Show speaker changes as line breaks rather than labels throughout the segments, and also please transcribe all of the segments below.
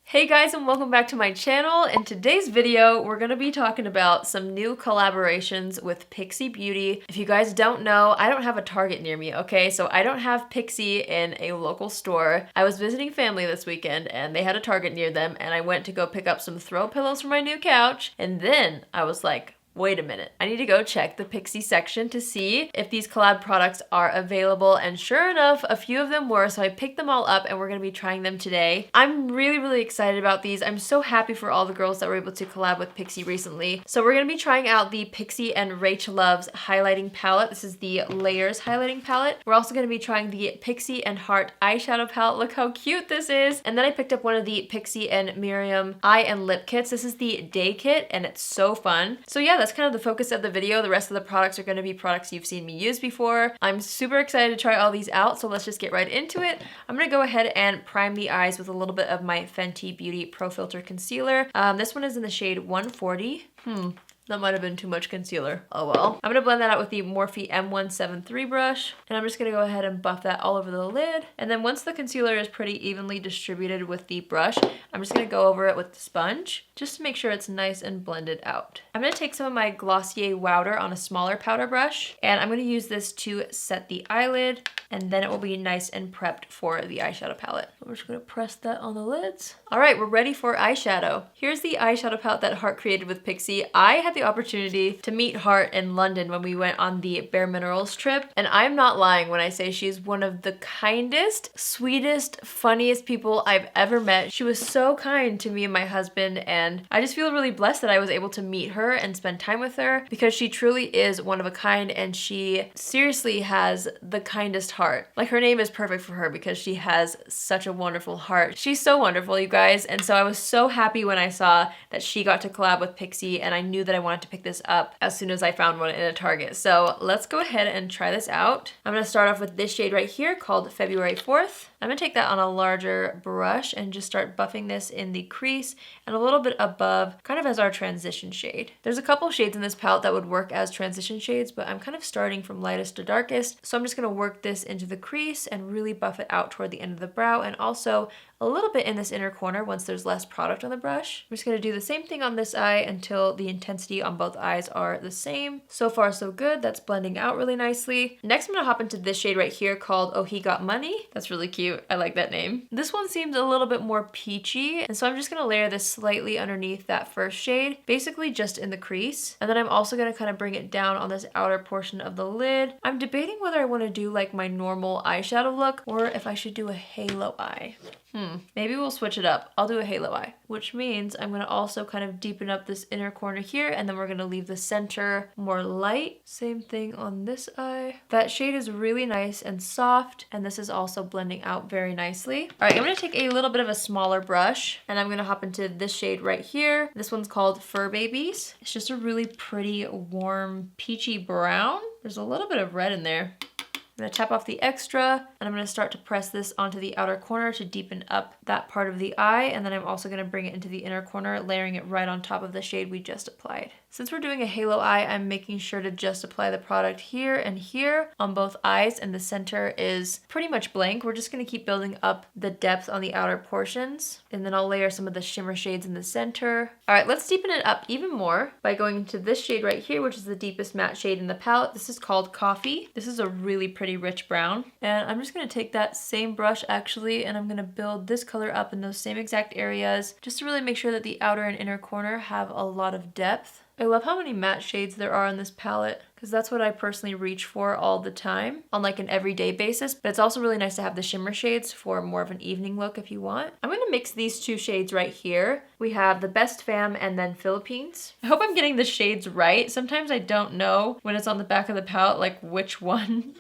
Hey guys, and welcome back to my channel. In today's video, we're going to be talking about some new collaborations with Pixi Beauty. If you guys don't know, I don't have a Target near me, okay? So I don't have Pixi in a local store. I was visiting family this weekend and they had a Target near them, and I went to go pick up some throw pillows for my new couch, and then I was like, wait a minute, I need to go check the Pixi section to see if these collab products are available, and sure enough, a few of them were, so I picked them all up and we're gonna be trying them today. I'm really excited about these. I'm so happy for all the girls that were able to collab with Pixi recently. So we're gonna be trying out the Pixi and Rach Loves highlighting palette. This is the Layers highlighting palette. We're also gonna be trying the Pixi and Heart eyeshadow palette. Look how cute this is. And then I picked up one of the Pixi and Miriam eye and lip kits. This is the day kit and it's so fun. So yeah, that's kind of the focus of the video. The rest of the products are going to be products you've seen me use before. I'm super excited to try all these out, so let's just get right into it. I'm going to go ahead and prime the eyes with a little bit of my Fenty Beauty Pro Filter Concealer. This one is in the shade 140. That might have been too much concealer. Oh well. I'm gonna blend that out with the Morphe M173 brush, and I'm just gonna go ahead and buff that all over the lid. And then once the concealer is pretty evenly distributed with the brush, I'm just gonna go over it with the sponge, just to make sure it's nice and blended out. I'm gonna take some of my Glossier Wowder on a smaller powder brush, and I'm gonna use this to set the eyelid, and then it will be nice and prepped for the eyeshadow palette. We're just gonna press that on the lids. All right, we're ready for eyeshadow. Here's the eyeshadow palette that Heart created with Pixi. I had the opportunity to meet Heart in London when we went on the Bare Minerals trip, and I'm not lying when I say she's one of the kindest, sweetest, funniest people I've ever met. She was so kind to me and my husband, and I just feel really blessed that I was able to meet her and spend time with her, because she truly is one of a kind, and she seriously has the kindest heart. Like, her name is perfect for her because she has such a wonderful heart. She's so wonderful, you guys, and so I was so happy when I saw that she got to collab with Pixi, and I knew that I wanted to pick this up as soon as I found one in a Target. So let's go ahead and try this out. I'm gonna start off with this shade right here called February 4th. I'm gonna take that on a larger brush and just start buffing this in the crease and a little bit above, kind of as our transition shade. There's a couple shades in this palette that would work as transition shades, but I'm kind of starting from lightest to darkest. So I'm just gonna work this into the crease and really buff it out toward the end of the brow, and also a little bit in this inner corner once there's less product on the brush. I'm just gonna do the same thing on this eye until the intensity on both eyes are the same. So far so good, that's blending out really nicely. Next I'm gonna hop into this shade right here called Oh He Got Money. That's really cute, I like that name. This one seems a little bit more peachy, and so I'm just gonna layer this slightly underneath that first shade, basically just in the crease. And then I'm also gonna kind of bring it down on this outer portion of the lid. I'm debating whether I wanna do like my normal eyeshadow look or if I should do a halo eye. Maybe we'll switch it up. I'll do a halo eye, which means I'm gonna also kind of deepen up this inner corner here, and then we're gonna leave the center more light. Same thing on this eye. That shade is really nice and soft, and this is also blending out very nicely. All right, I'm gonna take a little bit of a smaller brush, and I'm gonna hop into this shade right here. This one's called Fur Babies. It's just a really pretty, warm, peachy brown. There's a little bit of red in there. I'm gonna tap off the extra, and I'm gonna start to press this onto the outer corner to deepen up that part of the eye, and then I'm also gonna bring it into the inner corner, layering it right on top of the shade we just applied. Since we're doing a halo eye, I'm making sure to just apply the product here and here on both eyes, and the center is pretty much blank. We're just gonna keep building up the depth on the outer portions, and then I'll layer some of the shimmer shades in the center. All right, let's deepen it up even more by going into this shade right here, which is the deepest matte shade in the palette. This is called Coffee. This is a really pretty rich brown, and I'm just gonna take that same brush actually, and I'm gonna build this color up in those same exact areas, just to really make sure that the outer and inner corner have a lot of depth. I love how many matte shades there are in this palette, because that's what I personally reach for all the time on like an everyday basis, but it's also really nice to have the shimmer shades for more of an evening look if you want. I'm gonna mix these two shades right here. We have the Best Fam and then Philippines. I hope I'm getting the shades right. Sometimes I don't know when it's on the back of the palette like which one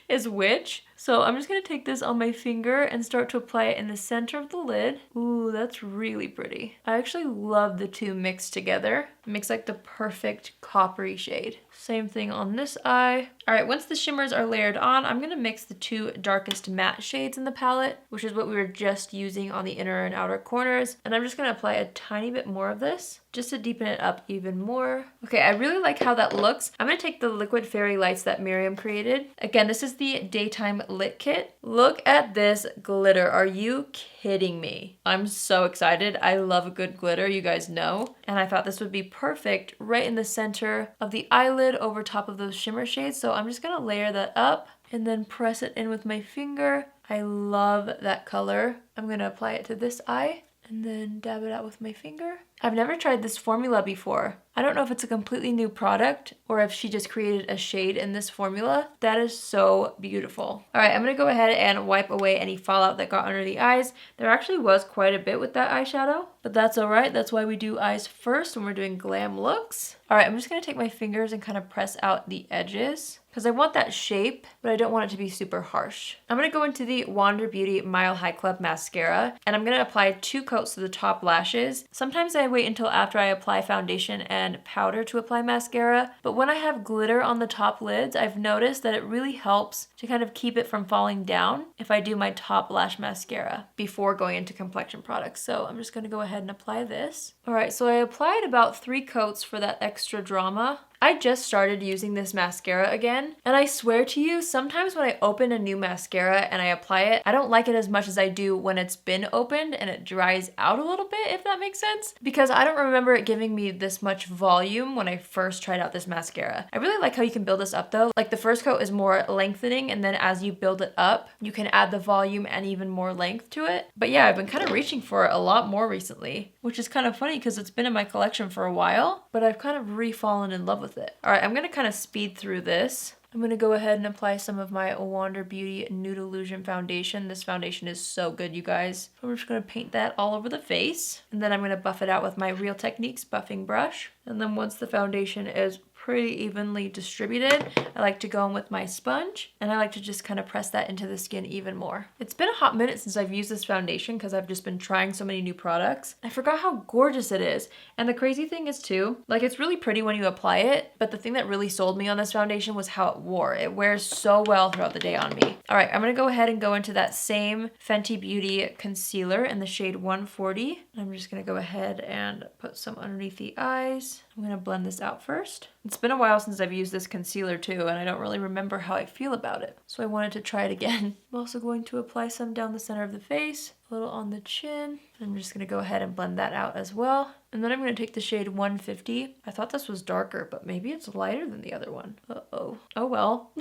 is which. So I'm just gonna take this on my finger and start to apply it in the center of the lid. Ooh, that's really pretty. I actually love the two mixed together. It makes like the perfect coppery shade. Same thing on this eye. All right, once the shimmers are layered on, I'm gonna mix the two darkest matte shades in the palette, which is what we were just using on the inner and outer corners. And I'm just gonna apply a tiny bit more of this just to deepen it up even more. Okay, I really like how that looks. I'm gonna take the liquid fairy lights that Miriam created. Again, this is the Daytime Lit Kit. Look at this glitter. Are you kidding kidding me? I'm so excited. I love a good glitter, you guys know. And I thought this would be perfect right in the center of the eyelid over top of those shimmer shades. So I'm just gonna layer that up and then press it in with my finger. I love that color. I'm gonna apply it to this eye and then dab it out with my finger. I've never tried this formula before. I don't know if it's a completely new product or if she just created a shade in this formula. That is so beautiful. All right, I'm gonna go ahead and wipe away any fallout that got under the eyes. There actually was quite a bit with that eyeshadow, but that's all right. That's why we do eyes first when we're doing glam looks. All right, I'm just gonna take my fingers and kind of press out the edges because I want that shape, but I don't want it to be super harsh. I'm gonna go into the Wander Beauty Mile High Club mascara, and I'm gonna apply 2 coats to the top lashes. Sometimes I wait until after I apply foundation and powder to apply mascara, but when I have glitter on the top lids, I've noticed that it really helps to kind of keep it from falling down if I do my top lash mascara before going into complexion products. So I'm just gonna go ahead and apply this. All right, so I applied about 3 coats for that extra drama. I just started using this mascara again, and I swear to you, sometimes when I open a new mascara and I apply it, I don't like it as much as I do when it's been opened and it dries out a little bit, if that makes sense, because I don't remember it giving me this much volume when I first tried out this mascara. I really like how you can build this up though. Like the first coat is more lengthening, and then as you build it up, you can add the volume and even more length to it. But yeah, I've been kind of reaching for it a lot more recently, which is kind of funny because it's been in my collection for a while, but I've kind of re-fallen in love with it. All right, I'm gonna kind of speed through this. I'm gonna go ahead and apply some of my Wander Beauty Nude Illusion foundation. This foundation is so good, you guys. So I'm just gonna paint that all over the face, and then I'm gonna buff it out with my Real Techniques buffing brush. And then once the foundation is pretty evenly distributed, I like to go in with my sponge, and I like to just kind of press that into the skin even more. It's been a hot minute since I've used this foundation because I've just been trying so many new products. I forgot how gorgeous it is. And the crazy thing is too, like it's really pretty when you apply it, but the thing that really sold me on this foundation was how it wore. It wears so well throughout the day on me. All right, I'm gonna go ahead and go into that same Fenty Beauty concealer in the shade 140. I'm just gonna go ahead and put some underneath the eyes. I'm gonna blend this out first. It's been a while since I've used this concealer too, and I don't really remember how I feel about it. So I wanted to try it again. I'm also going to apply some down the center of the face, a little on the chin. I'm just gonna go ahead and blend that out as well. And then I'm gonna take the shade 150. I thought this was darker, but maybe it's lighter than the other one. Uh-oh. Oh well.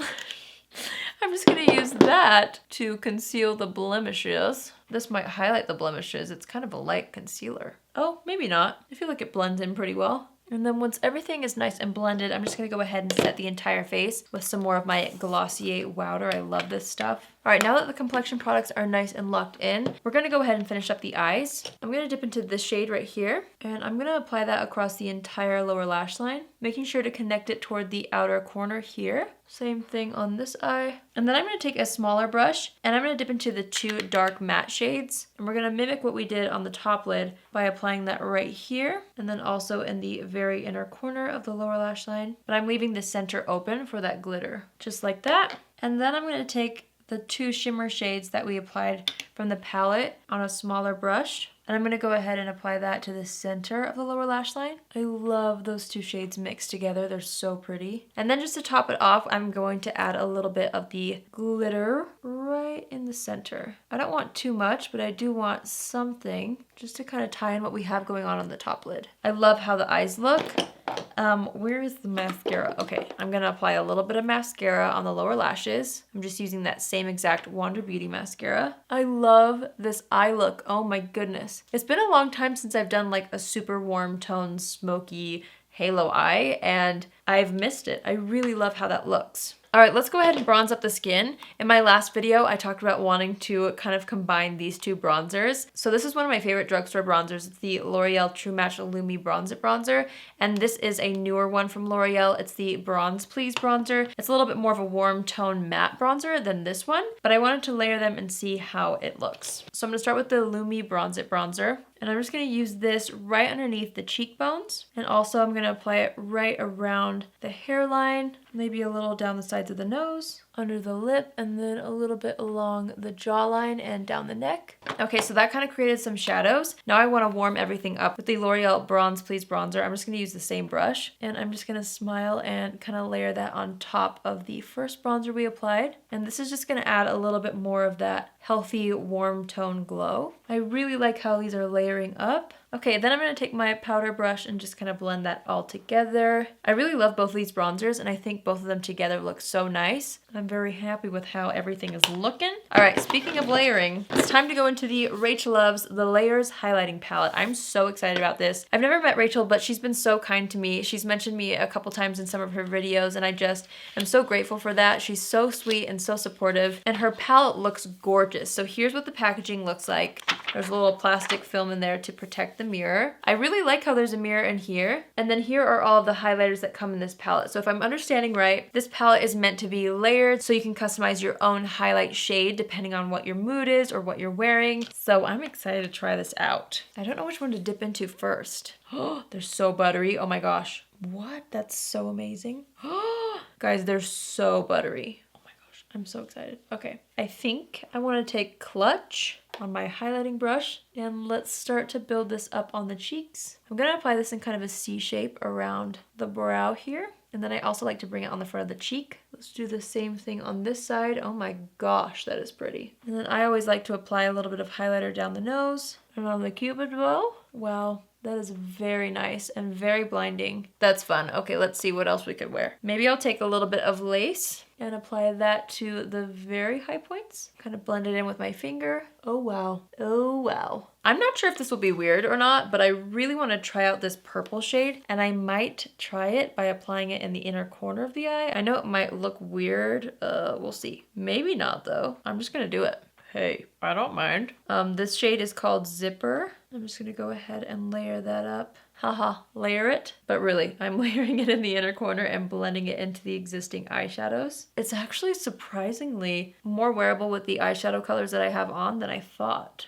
I'm just gonna use that to conceal the blemishes. This might highlight the blemishes. It's kind of a light concealer. Oh, maybe not. I feel like it blends in pretty well. And then once everything is nice and blended, I'm just gonna go ahead and set the entire face with some more of my Glossier Wowder. I love this stuff. All right, now that the complexion products are nice and locked in, we're gonna go ahead and finish up the eyes. I'm gonna dip into this shade right here, and I'm gonna apply that across the entire lower lash line, making sure to connect it toward the outer corner here. Same thing on this eye. And then I'm gonna take a smaller brush, and I'm gonna dip into the 2 dark matte shades, and we're gonna mimic what we did on the top lid by applying that right here, and then also in the very inner corner of the lower lash line. But I'm leaving the center open for that glitter, just like that. And then I'm gonna take the 2 shimmer shades that we applied from the palette on a smaller brush. And I'm gonna go ahead and apply that to the center of the lower lash line. I love those 2 shades mixed together. They're so pretty. And then just to top it off, I'm going to add a little bit of the glitter right in the center. I don't want too much, but I do want something just to kind of tie in what we have going on the top lid. I love how the eyes look. Where is the mascara? Okay, I'm gonna apply a little bit of mascara on the lower lashes. I'm just using that same exact Wander Beauty mascara. I love this eye look. Oh my goodness. It's been a long time since I've done like a super warm tone, smoky halo eye, and I've missed it. I really love how that looks. All right, let's go ahead and bronze up the skin. In my last video, I talked about wanting to kind of combine these 2 bronzers. So this is one of my favorite drugstore bronzers. It's the L'Oreal True Match Lumi Bronze It Bronzer. And this is a newer one from L'Oreal. It's the Bronze Please bronzer. It's a little bit more of a warm tone matte bronzer than this one, but I wanted to layer them and see how it looks. So I'm gonna start with the Lumi Bronze It Bronzer. And I'm just gonna use this right underneath the cheekbones. And also I'm gonna apply it right around the hairline, maybe a little down the sides of the nose. under the lip and then a little bit along the jawline and down the neck. Okay, so that kind of created some shadows. Now I want to warm everything up with the L'Oreal Bronze Please bronzer. I'm just going to use the same brush and I'm just going to smile and kind of layer that on top of the first bronzer we applied. And this is just going to add a little bit more of that healthy warm tone glow. I really like how these are layering up. Okay, then I'm going to take my powder brush and just kind of blend that all together. I really love both of these bronzers and I think both of them together look so nice. I'm very happy with how everything is looking. All right, speaking of layering, it's time to go into the Rachel Loves The Layers highlighting palette. I'm so excited about this. I've never met Rachel, but she's been so kind to me. She's mentioned me a couple times in some of her videos and I just am so grateful for that. She's so sweet and so supportive and her palette looks gorgeous. So here's what the packaging looks like. There's a little plastic film in there to protect the mirror. I really like how there's a mirror in here. And then here are all of the highlighters that come in this palette. So if I'm understanding right, this palette is meant to be layered so you can customize your own highlight shade depending on what your mood is or what you're wearing. So I'm excited to try this out. I don't know which one to dip into first. Oh, they're so buttery. Oh my gosh. What? That's so amazing. Guys, they're so buttery. I'm so excited. Okay, I think I want to take Clutch on my highlighting brush and let's start to build this up on the cheeks. I'm going to apply this in kind of a C shape around the brow here. And then I also like to bring it on the front of the cheek. Let's do the same thing on this side. Oh my gosh, that is pretty. And then I always like to apply a little bit of highlighter down the nose and on the cupid bow. Wow. That is very nice and very blinding. That's fun. Okay, let's see what else we could wear. Maybe I'll take a little bit of lace and apply that to the very high points. Kind of blend it in with my finger. Oh wow. Oh wow. I'm not sure if this will be weird or not, but I really want to try out this purple shade and I might try it by applying it in the inner corner of the eye. I know it might look weird. We'll see. Maybe not though. I'm just gonna do it. Hey, I don't mind. This shade is called Zipper. I'm just gonna go ahead and layer that up. Haha, layer it. But really, I'm layering it in the inner corner and blending it into the existing eyeshadows. It's actually surprisingly more wearable with the eyeshadow colors that I have on than I thought.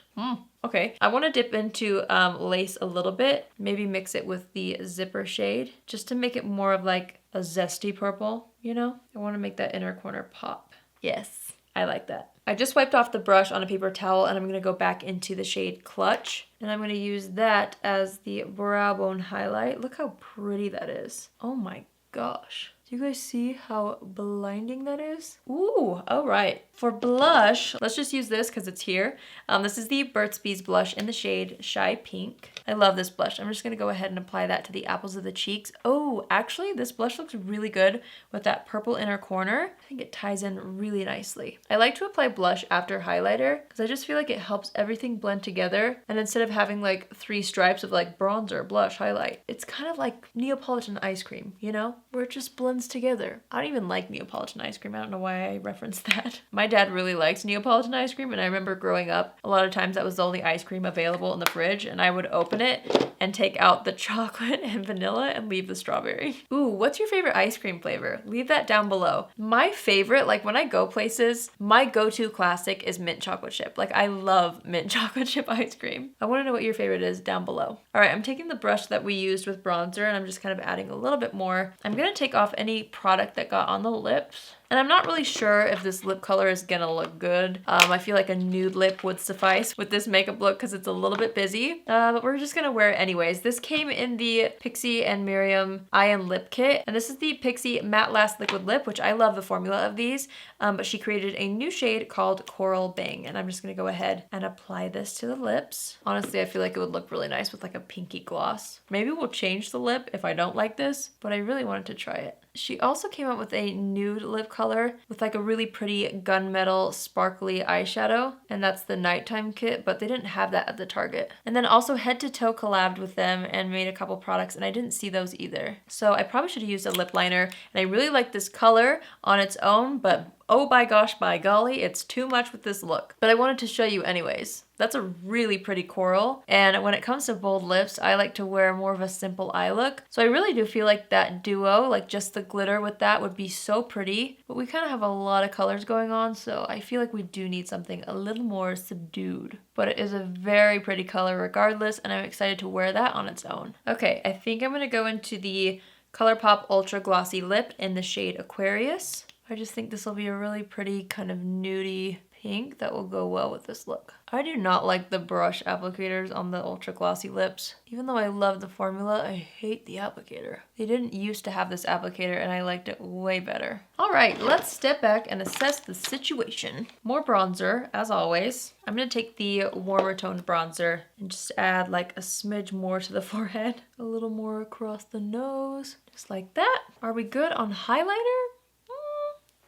Okay, I want to dip into lace a little bit, maybe mix it with the Zipper shade, just to make it more of like a zesty purple, you know? I want to make that inner corner pop. Yes, I like that. I just wiped off the brush on a paper towel and I'm going to go back into the shade Clutch. And I'm going to use that as the brow bone highlight. Look how pretty that is. Oh my gosh. Do you guys see how blinding that is? Ooh, all right. For blush, let's just use this because it's here. This is the Burt's Bees blush in the shade Shy Pink. I love this blush. I'm just gonna go ahead and apply that to the apples of the cheeks. Oh, actually, this blush looks really good with that purple inner corner. I think it ties in really nicely. I like to apply blush after highlighter because I just feel like it helps everything blend together. And instead of having like 3 stripes of like bronzer, blush, highlight, it's kind of like Neapolitan ice cream, you know, where it just blends together. I don't even like Neapolitan ice cream. I don't know why I referenced that. My dad really likes Neapolitan ice cream and I remember growing up, a lot of times that was the only ice cream available in the fridge and I would open it and take out the chocolate and vanilla and leave the strawberry. Ooh, what's your favorite ice cream flavor? Leave that down below. My favorite, like when I go places, my go-to classic is mint chocolate chip. Like I love mint chocolate chip ice cream. I want to know what your favorite is down below. All right, I'm taking the brush that we used with bronzer and I'm just kind of adding a little bit more. I'm gonna take off any product that got on the lips. And I'm not really sure if this lip color is gonna look good. I feel like a nude lip would suffice with this makeup look because it's a little bit busy. But we're just gonna wear it anyways. This came in the Pixi and Miriam Eye and Lip Kit. And this is the Pixi Matte Last Liquid Lip, which I love the formula of these. But she created a new shade called Coral Bang. And I'm just gonna go ahead and apply this to the lips. Honestly, I feel like it would look really nice with like a pinky gloss. Maybe we'll change the lip if I don't like this, but I really wanted to try it. She also came out with a nude lip color with like a really pretty gunmetal sparkly eyeshadow, and that's the nighttime kit, but they didn't have that at the Target. And then also Head to Toe collabed with them and made a couple products and I didn't see those either. So I probably should have used a lip liner, and I really like this color on its own, but oh my gosh, by golly, it's too much with this look. But I wanted to show you anyways. That's a really pretty coral. And when it comes to bold lips, I like to wear more of a simple eye look. So I really do feel like that duo, like just the glitter with that would be so pretty. But we kind of have a lot of colors going on, so I feel like we do need something a little more subdued. But it is a very pretty color regardless, and I'm excited to wear that on its own. Okay, I think I'm gonna go into the ColourPop Ultra Glossy Lip in the shade Aquarius. I just think this will be a really pretty kind of nudie pink that will go well with this look. I do not like the brush applicators on the ultra glossy lips. Even though I love the formula, I hate the applicator. They didn't used to have this applicator and I liked it way better. All right, let's step back and assess the situation. More bronzer, as always. I'm gonna take the warmer toned bronzer and just add like a smidge more to the forehead. A little more across the nose, just like that. Are we good on highlighter?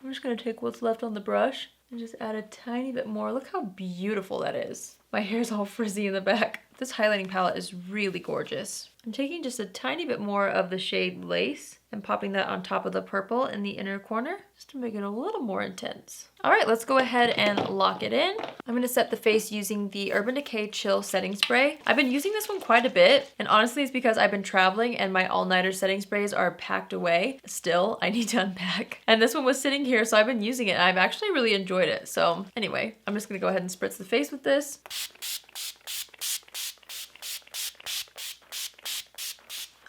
I'm just gonna take what's left on the brush and just add a tiny bit more. Look how beautiful that is. My hair's all frizzy in the back. This highlighting palette is really gorgeous. I'm taking just a tiny bit more of the shade Lace and popping that on top of the purple in the inner corner just to make it a little more intense. All right, let's go ahead and lock it in. I'm gonna set the face using the Urban Decay Chill Setting Spray. I've been using this one quite a bit, and honestly it's because I've been traveling and my all-nighter setting sprays are packed away. Still, I need to unpack. And this one was sitting here, so I've been using it and I've actually really enjoyed it. So anyway, I'm just gonna go ahead and spritz the face with this.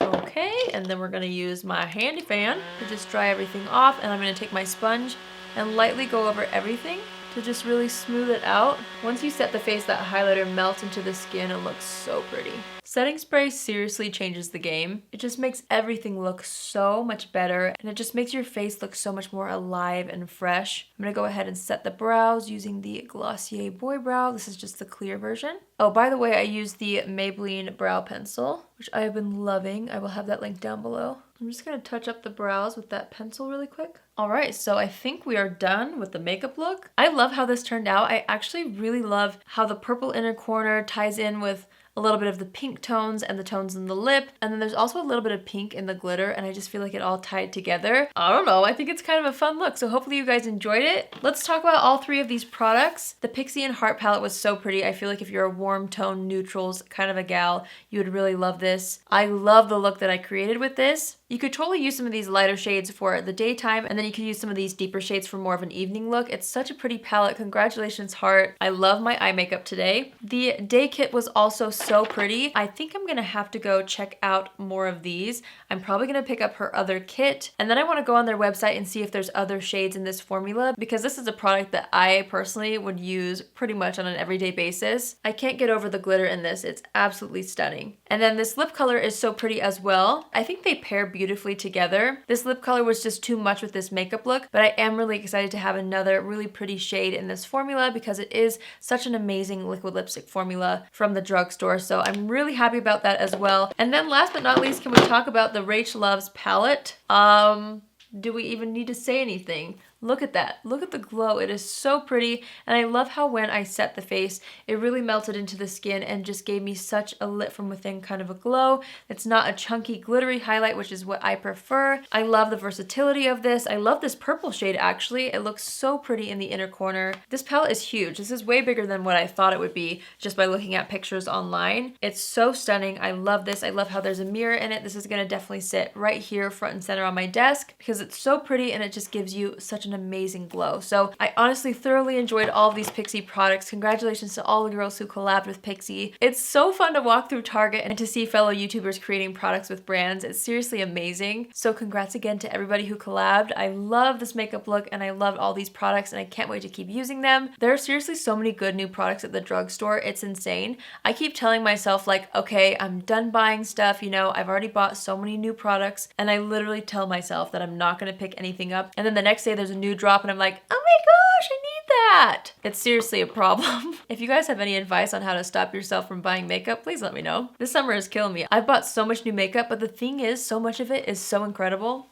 Okay, and then we're gonna use my handy fan to just dry everything off, and I'm gonna take my sponge and lightly go over everything to just really smooth it out. Once you set the face, that highlighter melts into the skin and looks so pretty. Setting spray seriously changes the game. It just makes everything look so much better, and it just makes your face look so much more alive and fresh. I'm gonna go ahead and set the brows using the Glossier Boy Brow. This is just the clear version. Oh, by the way, I used the Maybelline brow pencil, which I have been loving. I will have that link down below. I'm just gonna touch up the brows with that pencil really quick. All right, so I think we are done with the makeup look. I love how this turned out. I actually really love how the purple inner corner ties in with a little bit of the pink tones and the tones in the lip. And then there's also a little bit of pink in the glitter, and I just feel like it all tied together. I don't know, I think it's kind of a fun look, so hopefully you guys enjoyed it. Let's talk about all three of these products. The Pixi and Heart palette was so pretty. I feel like if you're a warm tone neutrals kind of a gal, you would really love this. I love the look that I created with this. You could totally use some of these lighter shades for the daytime, and then you could use some of these deeper shades for more of an evening look. It's such a pretty palette. Congratulations, Heart. I love my eye makeup today. The day kit was also so pretty. I think I'm gonna have to go check out more of these. I'm probably gonna pick up her other kit, and then I wanna go on their website and see if there's other shades in this formula, because this is a product that I personally would use pretty much on an everyday basis. I can't get over the glitter in this. It's absolutely stunning. And then this lip color is so pretty as well. I think they pair beautifully together. This lip color was just too much with this makeup look, but I am really excited to have another really pretty shade in this formula because it is such an amazing liquid lipstick formula from the drugstore. So I'm really happy about that as well. And then last but not least, can we talk about the Rach Loves palette? Do we even need to say anything? Look at that. Look at the glow. It is so pretty. And I love how when I set the face, it really melted into the skin and just gave me such a lit from within kind of a glow. It's not a chunky glittery highlight, which is what I prefer. I love the versatility of this. I love this purple shade actually. It looks so pretty in the inner corner. This palette is huge. This is way bigger than what I thought it would be just by looking at pictures online. It's so stunning. I love this. I love how there's a mirror in it. This is gonna definitely sit right here front and center on my desk because it's so pretty and it just gives you such an amazing glow. So I honestly thoroughly enjoyed all of these Pixi products. Congratulations to all the girls who collabed with Pixi. It's so fun to walk through Target and to see fellow YouTubers creating products with brands. It's seriously amazing. So congrats again to everybody who collabed. I love this makeup look and I loved all these products and I can't wait to keep using them. There are seriously so many good new products at the drugstore. It's insane. I keep telling myself like, okay, I'm done buying stuff. You know, I've already bought so many new products, and I literally tell myself that I'm not gonna pick anything up. And then the next day there's a new drop and I'm like, oh my gosh, I need that. It's seriously a problem. If you guys have any advice on how to stop yourself from buying makeup, please let me know. This summer is killing me. I've bought so much new makeup, but the thing is, so much of it is so incredible.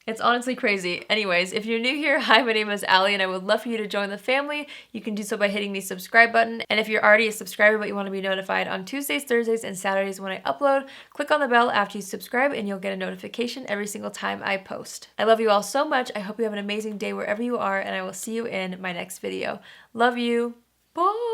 It's honestly crazy. Anyways, if you're new here, hi, my name is Allie and I would love for you to join the family. You can do so by hitting the subscribe button. And if you're already a subscriber but you want to be notified on Tuesdays, Thursdays, and Saturdays when I upload, click on the bell after you subscribe and you'll get a notification every single time I post. I love you all so much. I hope you have an amazing day wherever you are, and I will see you in my next video. Love you. Bye.